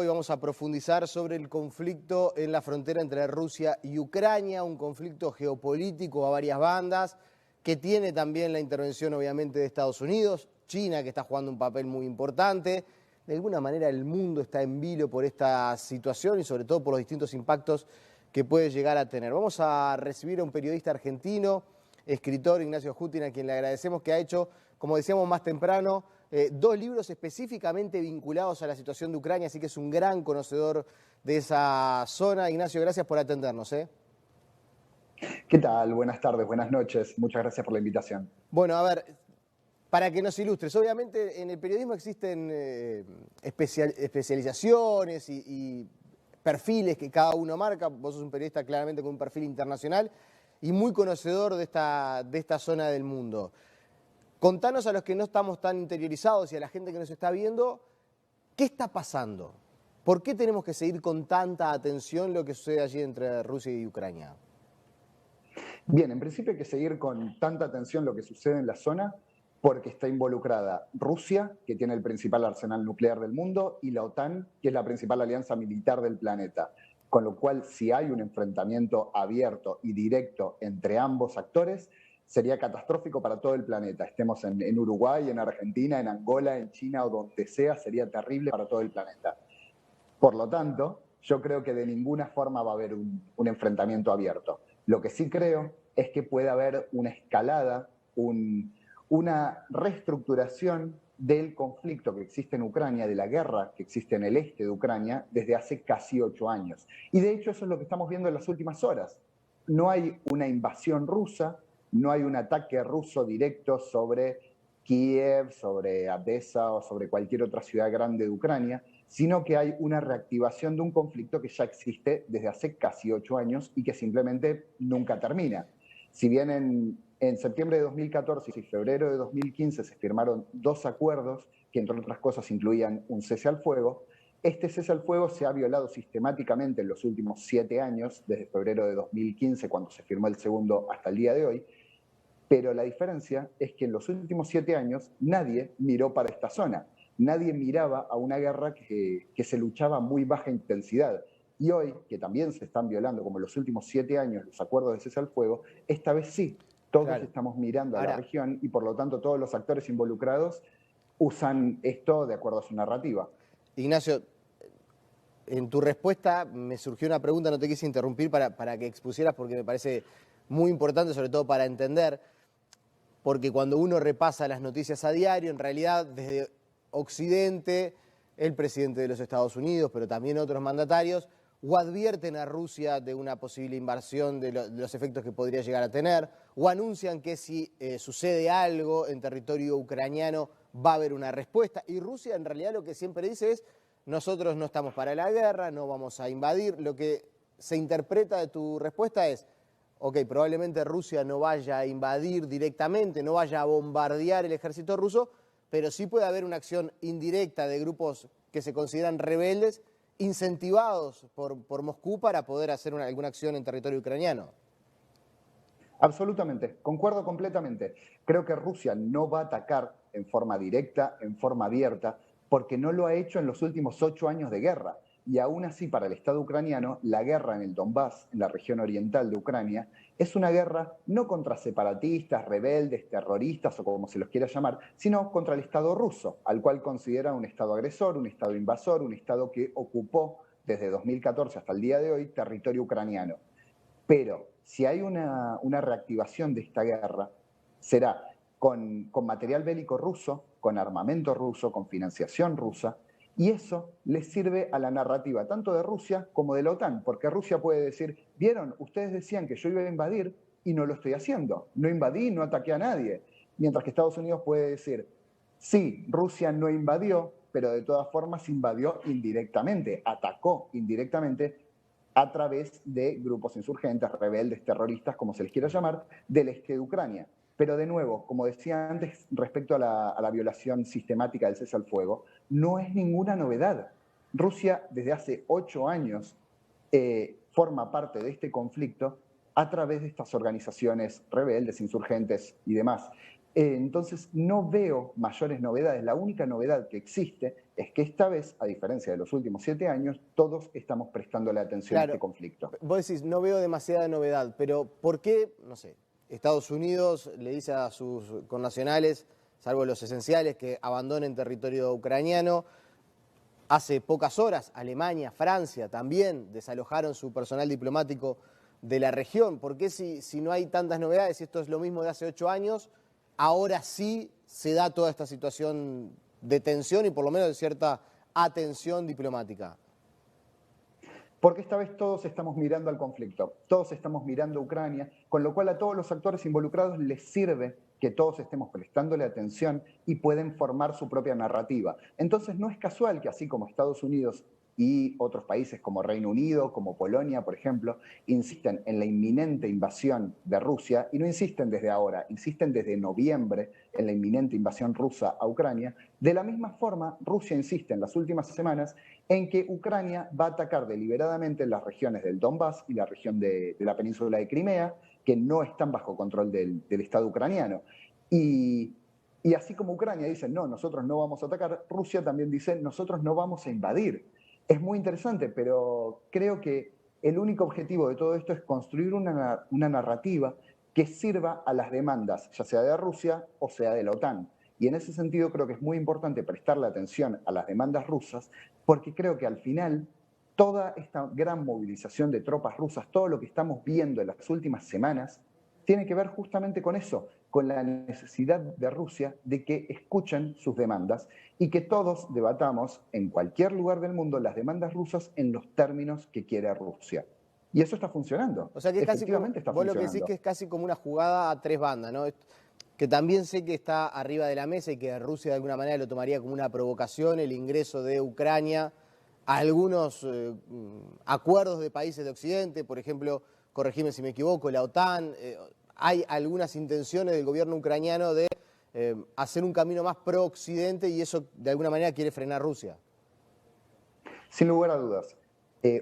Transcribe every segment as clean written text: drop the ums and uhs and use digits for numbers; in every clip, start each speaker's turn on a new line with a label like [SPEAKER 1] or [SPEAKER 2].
[SPEAKER 1] Hoy vamos a profundizar sobre el conflicto en la frontera entre Rusia y Ucrania, un conflicto geopolítico a varias bandas, que tiene también la intervención obviamente de Estados Unidos, China que está jugando un papel muy importante. De alguna manera el mundo está en vilo por esta situación y sobre todo por los distintos impactos que puede llegar a tener. Vamos a recibir a un periodista argentino, escritor, Ignacio Jutin, a quien le agradecemos, que ha hecho, como decíamos más temprano, dos libros específicamente vinculados a la situación de Ucrania, así que es un gran conocedor de esa zona. Ignacio, gracias por atendernos.
[SPEAKER 2] ¿Qué tal? Buenas tardes, buenas noches. Muchas gracias por la invitación.
[SPEAKER 1] Bueno, a ver, para que nos ilustres, obviamente en el periodismo existen especializaciones y perfiles que cada uno marca. Vos sos un periodista claramente con un perfil internacional y muy conocedor de esta zona del mundo. Contanos a los que no estamos tan interiorizados y a la gente que nos está viendo, ¿qué está pasando? ¿Por qué tenemos que seguir con tanta atención lo que sucede allí entre Rusia y Ucrania?
[SPEAKER 2] Bien, en principio hay que seguir con tanta atención lo que sucede en la zona porque está involucrada Rusia, que tiene el principal arsenal nuclear del mundo, y la OTAN, que es la principal alianza militar del planeta. Con lo cual, si hay un enfrentamiento abierto y directo entre ambos actores, sería catastrófico para todo el planeta. Estemos en Uruguay, en Argentina, en Angola, en China o donde sea, sería terrible para todo el planeta. Por lo tanto, yo creo que de ninguna forma va a haber un enfrentamiento abierto. Lo que sí creo es que puede haber una escalada, una reestructuración del conflicto que existe en Ucrania, de la guerra que existe en el este de Ucrania desde hace casi 8 años. Y de hecho eso es lo que estamos viendo en las últimas horas. No hay una invasión rusa, no hay un ataque ruso directo sobre Kiev, sobre Odessa o sobre cualquier otra ciudad grande de Ucrania, sino que hay una reactivación de un conflicto que ya existe desde hace casi 8 años y que simplemente nunca termina. Si bien en septiembre de 2014 y febrero de 2015 se firmaron 2 acuerdos que entre otras cosas incluían un cese al fuego, este cese al fuego se ha violado sistemáticamente en los últimos 7 años, desde febrero de 2015 cuando se firmó el segundo hasta el día de hoy, pero la diferencia es que en los últimos 7 años nadie miró para esta zona. Nadie miraba a una guerra que se luchaba a muy baja intensidad. Y hoy, que también se están violando, como en los últimos 7 años, los acuerdos de cese al fuego, esta vez sí, todos estamos mirando a la región y por lo tanto todos los actores involucrados usan esto de acuerdo a su narrativa.
[SPEAKER 1] Ignacio, en tu respuesta me surgió una pregunta, no te quise interrumpir para que expusieras porque me parece muy importante, sobre todo para entender, porque cuando uno repasa las noticias a diario, en realidad desde Occidente, el presidente de los Estados Unidos, pero también otros mandatarios, o advierten a Rusia de una posible invasión, de los efectos que podría llegar a tener, o anuncian que si sucede algo en territorio ucraniano va a haber una respuesta. Y Rusia en realidad lo que siempre dice es: nosotros no estamos para la guerra, no vamos a invadir. Lo que se interpreta de tu respuesta es: ok, probablemente Rusia no vaya a invadir directamente, no vaya a bombardear el ejército ruso, pero sí puede haber una acción indirecta de grupos que se consideran rebeldes, incentivados por Moscú para poder hacer alguna acción en territorio ucraniano.
[SPEAKER 2] Absolutamente, concuerdo completamente. Creo que Rusia no va a atacar en forma directa, en forma abierta, porque no lo ha hecho en los últimos 8 años de guerra. Y aún así, para el Estado ucraniano, la guerra en el Donbass, en la región oriental de Ucrania, es una guerra no contra separatistas, rebeldes, terroristas o como se los quiera llamar, sino contra el Estado ruso, al cual considera un Estado agresor, un Estado invasor, un Estado que ocupó desde 2014 hasta el día de hoy territorio ucraniano. Pero si hay una reactivación de esta guerra, será con material bélico ruso, con armamento ruso, con financiación rusa, y eso les sirve a la narrativa tanto de Rusia como de la OTAN, porque Rusia puede decir: vieron, ustedes decían que yo iba a invadir y no lo estoy haciendo, no invadí, no ataqué a nadie. Mientras que Estados Unidos puede decir: sí, Rusia no invadió, pero de todas formas invadió indirectamente, atacó indirectamente a través de grupos insurgentes, rebeldes, terroristas, como se les quiera llamar, del este de Ucrania. Pero de nuevo, como decía antes, respecto a la violación sistemática del cese al fuego, no es ninguna novedad. Rusia desde hace 8 años forma parte de este conflicto a través de estas organizaciones rebeldes, insurgentes y demás. Entonces no veo mayores novedades. La única novedad que existe es que esta vez, a diferencia de los últimos 7 años, todos estamos prestándole atención a este
[SPEAKER 1] Claro,
[SPEAKER 2] conflicto.
[SPEAKER 1] vos decís, no veo demasiada novedad, pero ¿por qué, no sé, Estados Unidos le dice a sus connacionales, salvo los esenciales, que abandonen territorio ucraniano? Hace pocas horas, Alemania, Francia también desalojaron su personal diplomático de la región. ¿Por qué si no hay tantas novedades, y esto es lo mismo de hace 8 años, ahora sí se da toda esta situación de tensión y por lo menos de cierta atención diplomática?
[SPEAKER 2] Porque esta vez todos estamos mirando al conflicto, todos estamos mirando a Ucrania, con lo cual a todos los actores involucrados les sirve que todos estemos prestándole atención y pueden formar su propia narrativa. Entonces no es casual que así como Estados Unidos y otros países como Reino Unido, como Polonia, por ejemplo, insisten en la inminente invasión de Rusia, y no insisten desde ahora, insisten desde noviembre en la inminente invasión rusa a Ucrania, de la misma forma Rusia insiste en las últimas semanas en que Ucrania va a atacar deliberadamente las regiones del Donbass y la región de la península de Crimea, que no están bajo control del Estado ucraniano. Y, y así como Ucrania dice, no, nosotros no vamos a atacar, Rusia también dice, nosotros no vamos a invadir. Es muy interesante, pero creo que el único objetivo de todo esto es construir una narrativa que sirva a las demandas, ya sea de Rusia o sea de la OTAN. Y en ese sentido creo que es muy importante prestarle atención a las demandas rusas, porque creo que al final toda esta gran movilización de tropas rusas, todo lo que estamos viendo en las últimas semanas, tiene que ver justamente con eso, con la necesidad de Rusia de que escuchen sus demandas y que todos debatamos en cualquier lugar del mundo las demandas rusas en los términos que quiere Rusia. Y eso está funcionando,
[SPEAKER 1] O sea que es casi como,
[SPEAKER 2] efectivamente está
[SPEAKER 1] vos lo que decís que
[SPEAKER 2] funcionando.
[SPEAKER 1] es casi como una jugada a tres bandas, ¿no? Que también sé que está arriba de la mesa y que Rusia de alguna manera lo tomaría como una provocación, el ingreso de Ucrania a algunos acuerdos de países de Occidente, por ejemplo, corregime si me equivoco, la OTAN. Hay algunas intenciones del gobierno ucraniano de hacer un camino más pro-Occidente y eso de alguna manera quiere frenar Rusia.
[SPEAKER 2] Sin lugar a dudas,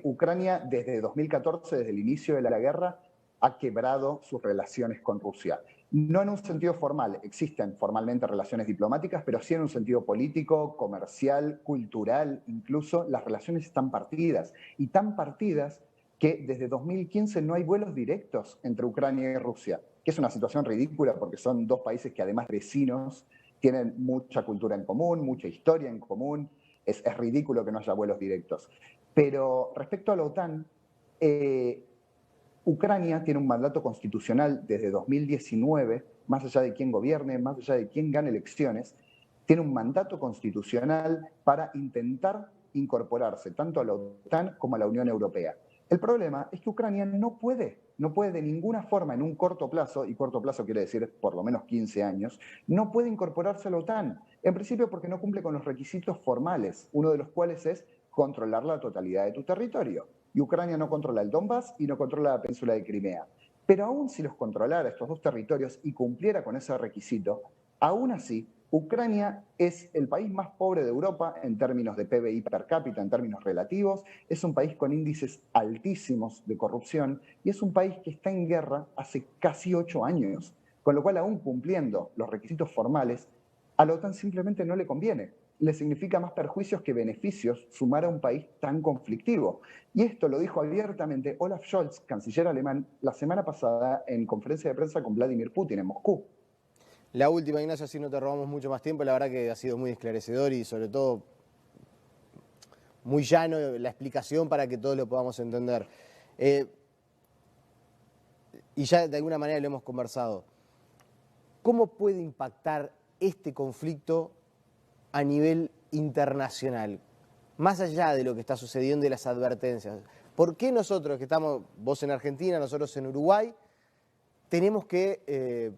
[SPEAKER 2] Ucrania desde 2014, desde el inicio de la guerra, ha quebrado sus relaciones con Rusia. No en un sentido formal, existen formalmente relaciones diplomáticas, pero sí en un sentido político, comercial, cultural, incluso las relaciones están partidas. Y tan partidas que desde 2015 no hay vuelos directos entre Ucrania y Rusia, que es una situación ridícula porque son dos países que además vecinos tienen mucha cultura en común, mucha historia en común. Es ridículo que no haya vuelos directos. Pero respecto a la OTAN, Ucrania tiene un mandato constitucional desde 2019, más allá de quién gobierne, más allá de quién gane elecciones, tiene un mandato constitucional para intentar incorporarse tanto a la OTAN como a la Unión Europea. El problema es que Ucrania no puede de ninguna forma en un corto plazo, y corto plazo quiere decir por lo menos 15 años, no puede incorporarse a la OTAN. En principio porque no cumple con los requisitos formales, uno de los cuales es controlar la totalidad de tu territorio. Y Ucrania no controla el Donbass y no controla la península de Crimea. Pero aún si los controlara estos dos territorios y cumpliera con ese requisito, aún así Ucrania es el país más pobre de Europa en términos de PBI per cápita, en términos relativos, es un país con índices altísimos de corrupción y es un país que está en guerra hace casi 8 años, con lo cual aún cumpliendo los requisitos formales, a la OTAN simplemente no le conviene. Le significa más perjuicios que beneficios sumar a un país tan conflictivo. Y esto lo dijo abiertamente Olaf Scholz, canciller alemán, la semana pasada en conferencia de prensa con Vladimir Putin en Moscú.
[SPEAKER 1] La última, Ignacio, así no te robamos mucho más tiempo, la verdad que ha sido muy esclarecedor y sobre todo muy llano la explicación para que todos lo podamos entender. Y ya de alguna manera lo hemos conversado. ¿Cómo puede impactar este conflicto a nivel internacional? Más allá de lo que está sucediendo y las advertencias. ¿Por qué nosotros que estamos, vos en Argentina, nosotros en Uruguay, tenemos que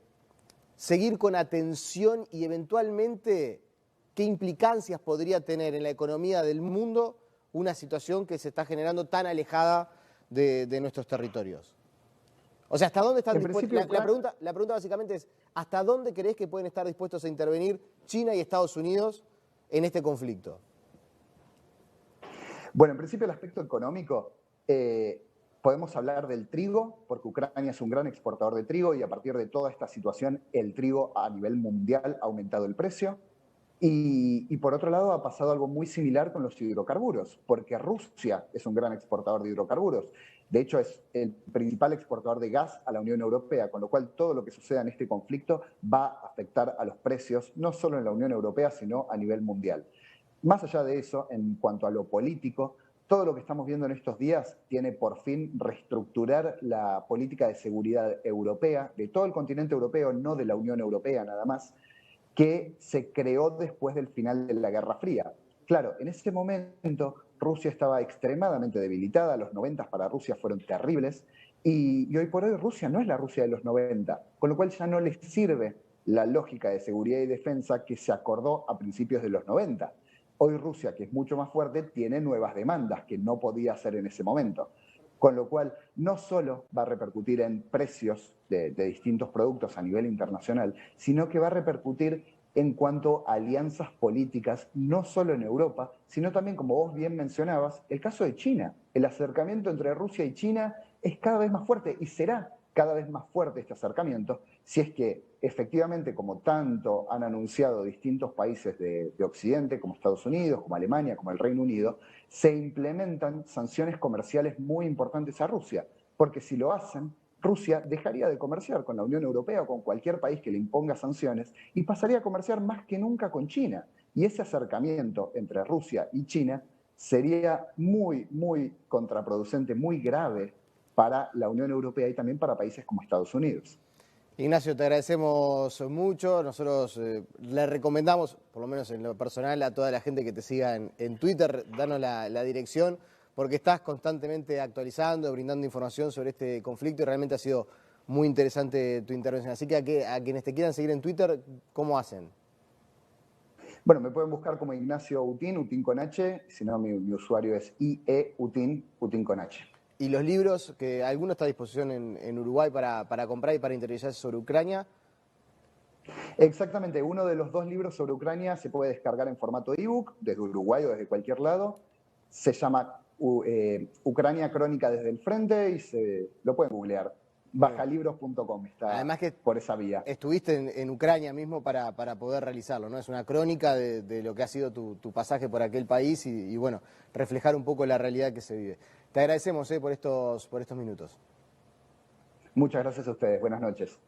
[SPEAKER 1] seguir con atención y eventualmente qué implicancias podría tener en la economía del mundo una situación que se está generando tan alejada de nuestros territorios? O sea, ¿hasta dónde están dispuestos? La pregunta básicamente es, ¿hasta dónde creés que pueden estar dispuestos a intervenir China y Estados Unidos en este conflicto?
[SPEAKER 2] Bueno, en principio el aspecto económico Podemos hablar del trigo, porque Ucrania es un gran exportador de trigo y a partir de toda esta situación el trigo a nivel mundial ha aumentado el precio. Y por otro lado ha pasado algo muy similar con los hidrocarburos, porque Rusia es un gran exportador de hidrocarburos. De hecho, es el principal exportador de gas a la Unión Europea, con lo cual todo lo que suceda en este conflicto va a afectar a los precios, no solo en la Unión Europea, sino a nivel mundial. Más allá de eso, en cuanto a lo político, todo lo que estamos viendo en estos días tiene por fin reestructurar la política de seguridad europea, de todo el continente europeo, no de la Unión Europea nada más, que se creó después del final de la Guerra Fría. Claro, en ese momento Rusia estaba extremadamente debilitada, los 90 para Rusia fueron terribles, y hoy por hoy Rusia no es la Rusia de los 90, con lo cual ya no les sirve la lógica de seguridad y defensa que se acordó a principios de los 90. Hoy Rusia, que es mucho más fuerte, tiene nuevas demandas que no podía hacer en ese momento. Con lo cual, no solo va a repercutir en precios de distintos productos a nivel internacional, sino que va a repercutir en cuanto a alianzas políticas, no solo en Europa, sino también, como vos bien mencionabas, el caso de China. El acercamiento entre Rusia y China es cada vez más fuerte y será cada vez más fuerte este acercamiento si es que efectivamente, como tanto han anunciado distintos países de Occidente, como Estados Unidos, como Alemania, como el Reino Unido, se implementan sanciones comerciales muy importantes a Rusia, porque si lo hacen, Rusia dejaría de comerciar con la Unión Europea o con cualquier país que le imponga sanciones y pasaría a comerciar más que nunca con China. Y ese acercamiento entre Rusia y China sería muy, muy contraproducente, muy grave para la Unión Europea y también para países como Estados Unidos.
[SPEAKER 1] Ignacio, te agradecemos mucho. Nosotros le recomendamos, por lo menos en lo personal, a toda la gente que te siga en Twitter, danos la dirección, porque estás constantemente actualizando, brindando información sobre este conflicto y realmente ha sido muy interesante tu intervención. Así que a quienes te quieran seguir en Twitter, ¿cómo hacen?
[SPEAKER 2] Bueno, me pueden buscar como Ignacio Utín, Utín con H, si no mi usuario es IE Utín, Utín con H.
[SPEAKER 1] Y los libros, que alguno está a disposición en Uruguay para comprar y para interiorizarse sobre Ucrania.
[SPEAKER 2] Exactamente, uno de los 2 libros sobre Ucrania se puede descargar en formato ebook desde Uruguay o desde cualquier lado. Se llama Ucrania Crónica desde el Frente y lo pueden googlear. Bajalibros.com está
[SPEAKER 1] Además que
[SPEAKER 2] por esa vía.
[SPEAKER 1] estuviste en Ucrania mismo para poder realizarlo, ¿no? Es una crónica de lo que ha sido tu pasaje por aquel país y bueno, reflejar un poco la realidad que se vive. Te agradecemos por estos minutos.
[SPEAKER 2] Muchas gracias a ustedes. Buenas noches.